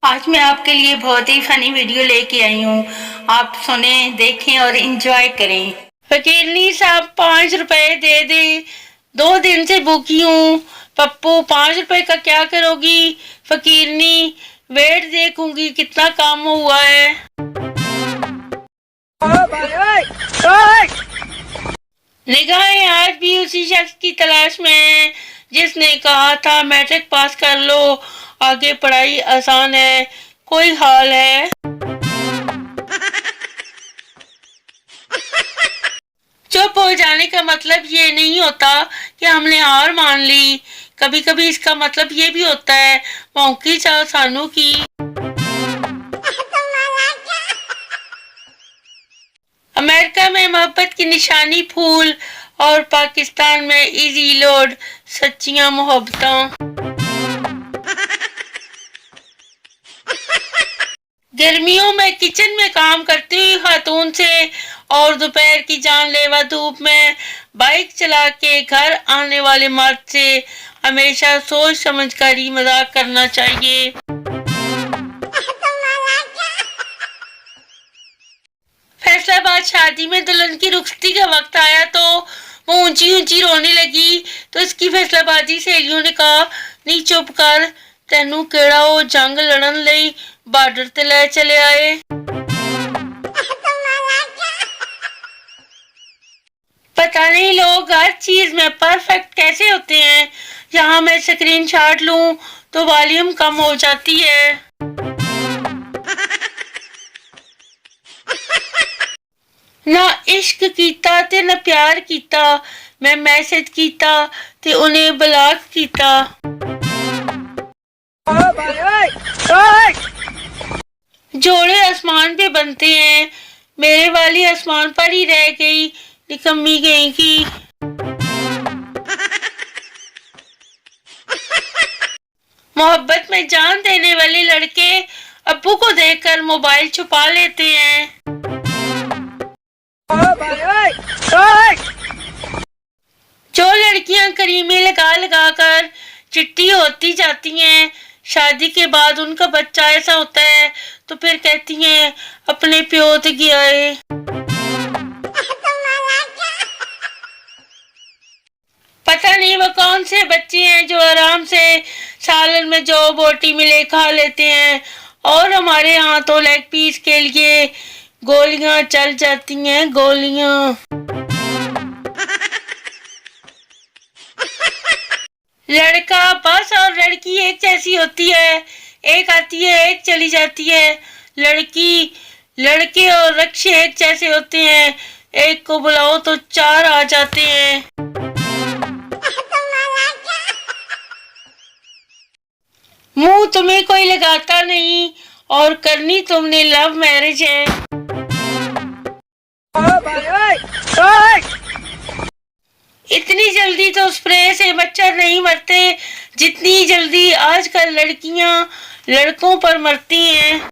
आज मैं आपके लिए बहुत ही फनी वीडियो लेके आई हूँ। आप सुने, देखें और एंजॉय करें। फकीरनी साहब 5 रुपए दे दे, 2 दिन से भूखी हूँ। पप्पू 5 रुपए का क्या करोगी? फकीरनी वेट देखूंगी कितना काम हुआ है। निगाहें आज भी उसी शख्स की तलाश में है जिसने कहा था मैट्रिक पास कर लो, आगे पढ़ाई आसान है। कोई हाल है? चुप हो जाने का मतलब ये नहीं होता कि हमने हार मान ली। कभी कभी इसका मतलब ये भी होता है मौकी चाह सानू की। अमेरिका में मोहब्बत की निशानी फूल और पाकिस्तान में इजी लोड सच्चियां मोहब्बतां। गर्मियों में किचन में काम करती हुई खातून से और दोपहर की जानलेवा धूप में बाइक चला के घर आने वाले मर्द से हमेशा सोच समझकर ही मजाक करना चाहिए। फैसलाबाद शादी में दुल्हन की रुखसती का वक्त आया तो वो ऊंची ऊंची रोने लगी तो इसकी फैसलाबादी सहेलियों ने कहा, नहीं चुप कर, तेनू केड़ा हो जंग लड़न लई बार्डर ते ले चले आए। पता नहीं लोग हर चीज में परफेक्ट कैसे होते हैं। यहाँ मैं स्क्रीनशॉट लूं तो वॉल्यूम कम हो जाती है। ना इश्क कीता ते ना प्यार कीता, मैं मैसेज कीता ते उन्हें ब्लॉक कीता। जोड़े आसमान पे बनते हैं, मेरे वाली आसमान पर ही रह गई, निकम्मी गई की। मोहब्बत में जान देने वाले लड़के अब्बू को देखकर मोबाइल छुपा लेते हैं। जो लड़कियां करीमे लगा लगा कर चिट्टी होती जाती हैं, शादी के बाद उनका बच्चा ऐसा होता है तो फिर कहती हैं अपने प्यो ते गया है। पता नहीं वो कौन से बच्चे हैं जो आराम से सालन में जो बोटी मिले खा लेते हैं और हमारे यहाँ तो लेग पीस के लिए गोलियां चल जाती हैं, गोलियां। लड़का बस और लड़की एक जैसी होती है, एक आती है एक चली जाती है। लड़की लड़के और रक्षे एक जैसे होते हैं, एक को बुलाओ तो 4 आ जाते हैं। मुंह तुम्हें कोई लगाता नहीं और करनी तुमने लव मैरिज है। इतनी जल्दी तो स्प्रे से मच्छर नहीं मरते जितनी जल्दी आजकल लड़कियां लड़कों पर मरती हैं।